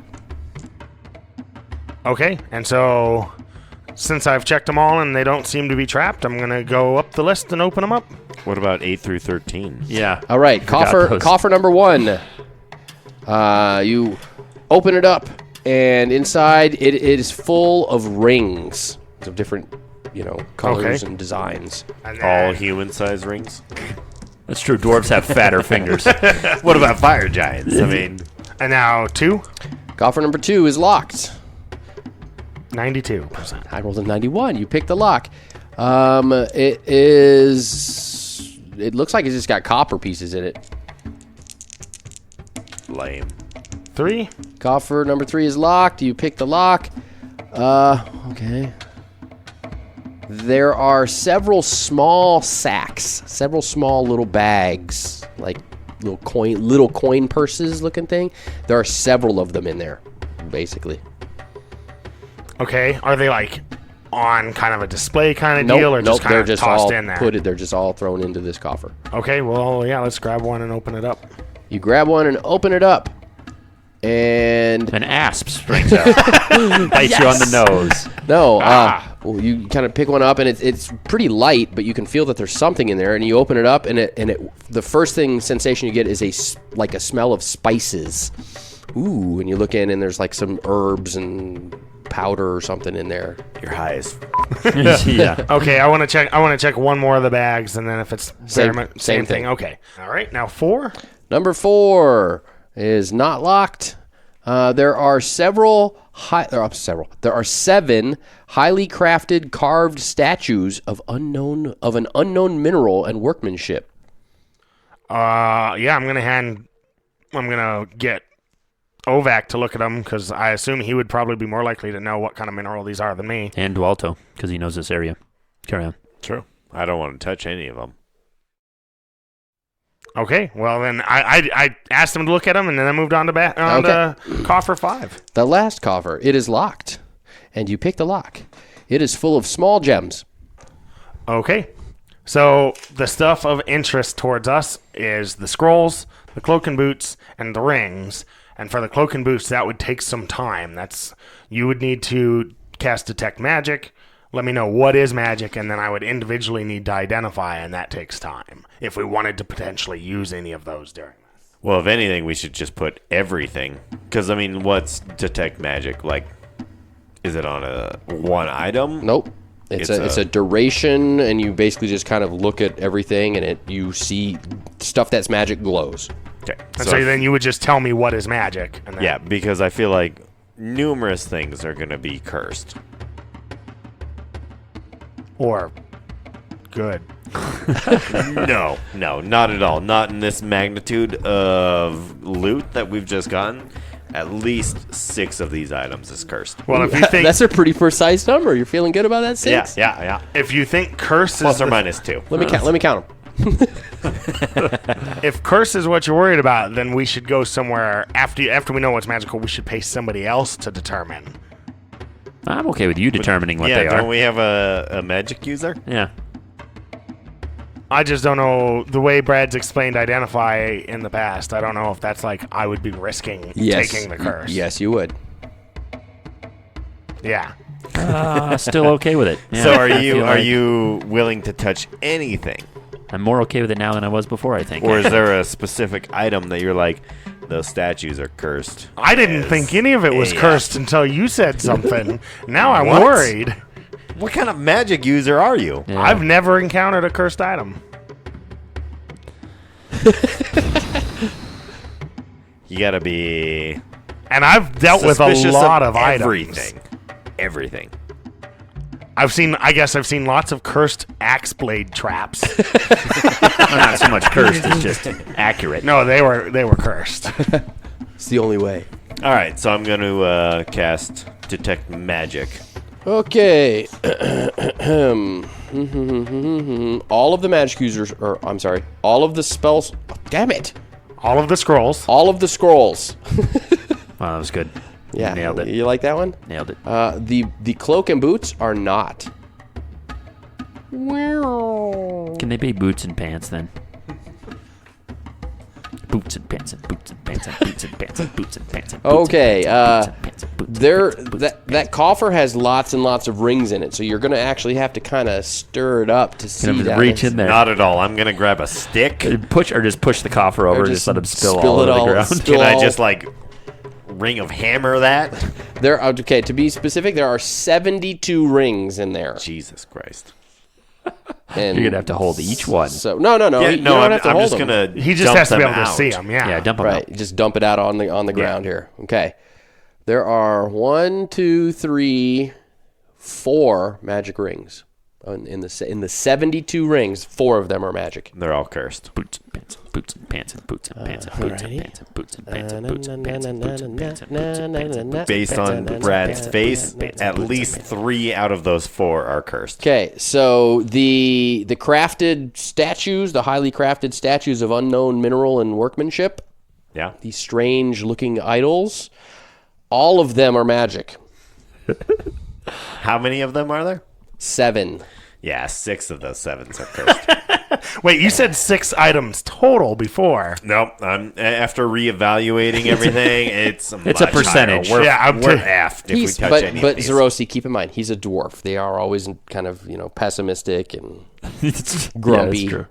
Okay. And so since I've checked them all and they don't seem to be trapped, I'm going to go up the list and open them up. What about 8 through 13? Yeah. All right, Forgot those. coffer number 1. You open it up, and inside it is full of rings of different, colors Okay. and designs. And All then, human-sized rings? That's true. Dwarves have fatter fingers. What about fire giants? I mean, and now 2, Coffer number 2 is locked. 92%. I rolled a 91. You picked the lock. It is. It looks like it's just got copper pieces in it. lame. 3, Coffer number 3 is locked. You pick the lock. Okay. There are several small sacks, several small little bags, like little coin purses looking thing. There are several of them in there, basically. okay. Are they like on kind of a display kind of Nope, deal or just kind they're of just tossed all in there? they're just all thrown into this coffer. Okay, well, yeah, let's grab one and open it up. You grab one and open it up, and An asp springs out. Bites you on the nose. no, well, you kind of pick one up, and it's pretty light, but you can feel that there's something in there. And you open it up, and the first sensation you get is a smell of spices. Ooh, and you look in, and there's like some herbs and powder or something in there. You're high as Yeah. Okay, I want to check one more of the bags, and then if it's Same same thing. thing. Okay. All right. Now 4. Number 4 is not locked. There are several. There are 7 highly crafted carved statues of an unknown mineral and workmanship. Yeah, I'm gonna get Ovac to look at them because I assume he would probably be more likely to know what kind of mineral these are than me. And Dualto, because he knows this area. Carry on. True. I don't want to touch any of them. Okay, well then I asked him to look at them and then I moved on to coffer 5. The last coffer, it is locked, and you pick the lock. It is full of small gems. Okay, so the stuff of interest towards us is the scrolls, the cloak and boots, and the rings. And for the cloak and boots, that would take some time. You would need to cast detect magic. Let me know what is magic, and then I would individually need to identify, and that takes time if we wanted to potentially use any of those during this. Well, if anything, we should just put everything. Because, I mean, what's detect magic? Like, is it on a one item? Nope. It's a duration, and you basically just kind of look at everything, and you see stuff that's magic glows. Okay. And so then you would just tell me what is magic. And then, Yeah, because I feel like numerous things are going to be cursed. Or good. No, not at all. Not in this magnitude of loot that we've just gotten. At least 6 of these items is cursed. Well, if you think That's a pretty precise number. You're feeling good about that, 6? Yeah. if you think curse Plus is or minus 2. Let me count them. if curse is what you're worried about, then we should go somewhere after we know what's magical. We should pay somebody else to determine. I'm okay with you determining what they don't are. we have a magic user? Yeah. I just don't know the way Brad's explained identify in the past. I don't know if that's like I would be risking taking the curse. Yes, you would. Yeah. Still okay with it. Yeah, So I are feel you willing to touch anything? I'm more okay with it now than I was before, I think. Or is there a specific item that you're like, those statues are cursed. I didn't think any of it was Yeah. cursed until you said something. Now I'm What? worried. What kind of magic user are you? Yeah. I've never encountered a cursed item. You gotta be And I've dealt with a suspicious lot of items. Everything. I guess I've seen lots of cursed axe blade traps. Well, not so much cursed, it's just accurate. No, they were cursed. It's the only way. All right, so I'm going to cast Detect Magic. Okay. All of the magic users, all of the spells. Oh, damn it! All of the scrolls. All of the scrolls. Wow, that was good. Yeah, Nailed it. You like that one? Nailed it. The cloak and boots are not. Can they be boots and pants then? Boots and pants and boots and pants and boots and pants and boots and pants and boots Okay, and pants and boots and There, pants and boots and that coffer has lots and lots of rings in it, so you're gonna actually have to kind of stir it up to see Gonna that. reach in there. Not at all. I'm going to grab a stick. Just push the coffer over, just let him spill all it over all- the ground. spill Can I all- just like ring of hammer that? Okay, to be specific, there are 72 rings in there. Jesus Christ. And You're gonna have to hold each one. So no, Yeah, you no, don't I'm, have to I'm hold just them. going to He just has to be able to see them. Yeah. Yeah, dump them Right, out. just dump it out on the ground here. Okay, there are 1, 2, 3, 4 magic rings in the 72 rings. 4 of them are magic. They're all cursed. Boots and pants and boots and pants and boots and pants and boots and alrighty. pants and boots and pants and boots and pants and boots and pants and boots and pants and boots. Based on Brad's face, at least 3 out of those 4 are cursed. Okay, so the crafted statues, the highly crafted statues of unknown mineral and workmanship, Yeah? these strange looking idols, all of them are magic. How many of them are there? 7. Yeah, 6 of those 7s are cursed. Wait, you said 6 items total before. Nope. After reevaluating everything, it's It's a percentage. We're, Yeah, I'm we're too- effed if we touch but any but of these. Zerosi, keep in mind, he's a dwarf. They are always kind of pessimistic and grumpy. Yeah, that's true.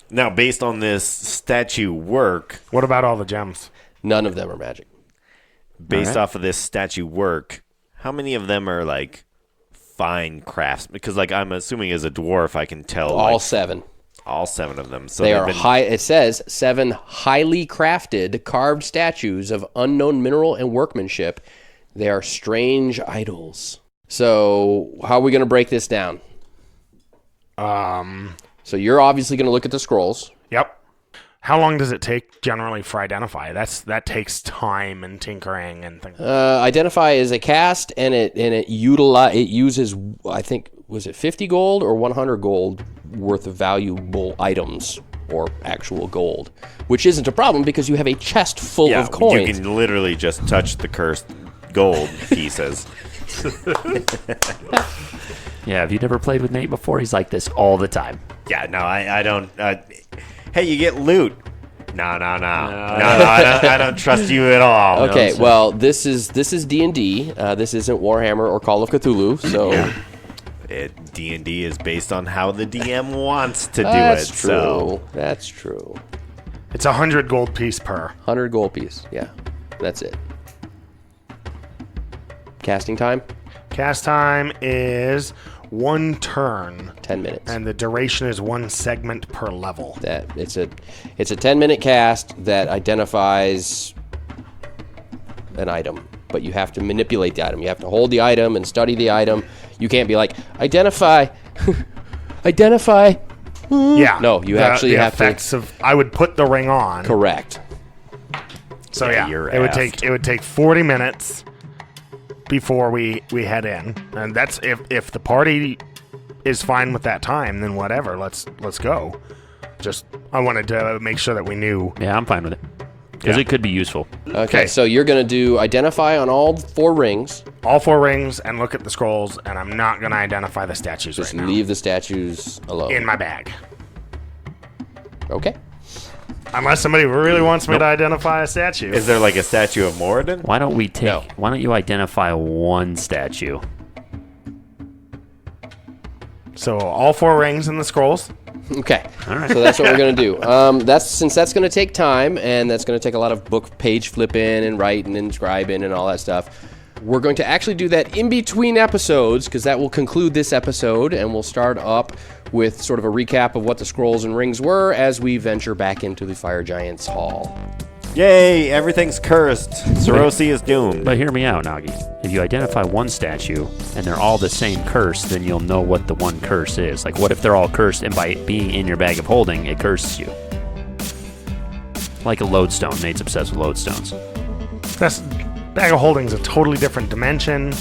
Now, based on this statue work, What about all the gems? None of them are magic. based Alright. off of this statue work, how many of them are like fine crafts? Because like I'm assuming as a dwarf, I can tell All like, 7. all 7 of them. So They they've are been, high. It says 7 highly crafted, carved statues of unknown mineral and workmanship. They are strange idols. So, how are we going to break this down? So you're obviously going to look at the scrolls. Yep. How long does it take generally for identify? That takes time and tinkering and things. Identify is a cast, and it uses, I think, was it 50 gold or 100 gold worth of valuable items or actual gold, which isn't a problem because you have a chest full yeah, of coins. you can literally just touch the cursed gold pieces. Yeah, have you never played with Nate before? He's like this all the time. Yeah, no, I don't. Hey, you get loot. No, I don't trust you at all. Okay, well, this is D&D. This isn't Warhammer or Call of Cthulhu, so D&D is based on how the DM wants to do that's it. true. So That's true. It's 100 gold piece per. 100 gold piece. Yeah, that's it. Casting time, Cast time is 1 turn, 10 minutes. and the duration is 1 segment per level. That it's a 10-minute cast that identifies an item, but you have to manipulate the item. You have to hold the item and study the item. You can't be like identify, identify. Yeah. No, you actually the have to- effects of. I would put the ring on. Correct. So Yeah, yeah, you're it would effed. take 40 minutes before we head in, and that's if the party is fine with that time, then whatever. Let's go. Just I wanted to make sure that we knew. Yeah, I'm fine with it. Because Yeah. it could be useful. Okay, so you're gonna do identify on all 4 rings. All 4 rings and look at the scrolls, and I'm not going to identify the statues Just right now. leave the statues alone. In my bag. Okay. Unless somebody really wants me to identify a statue. is there like a statue of Moradin? Why don't we take? No. Why don't you identify one statue? So all 4 rings in the scrolls. Okay. All right. So that's what we're going to do. Since that's going to take time, and that's going to take a lot of book page flipping and writing and scribing and all that stuff. We're going to actually do that in between episodes, because that will conclude this episode, and we'll start up with sort of a recap of what the scrolls and rings were as we venture back into the Fire Giants Hall. Yay! Everything's cursed. Sarosi is doomed. But hear me out, Nagi. If you identify one statue and they're all the same curse, then you'll know what the one curse is. Like, what if they're all cursed and by being in your bag of holding, it curses you? Like a lodestone. Nate's obsessed with lodestones. That's bag of holding's a totally different dimension.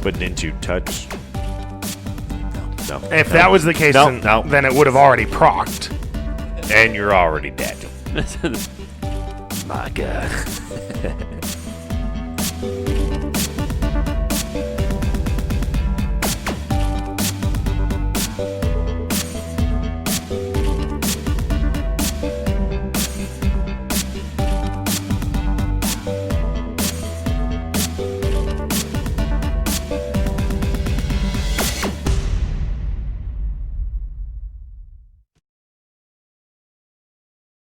But didn't you touch? No. If that was the case, then it would have already procced. And you're already dead. My God.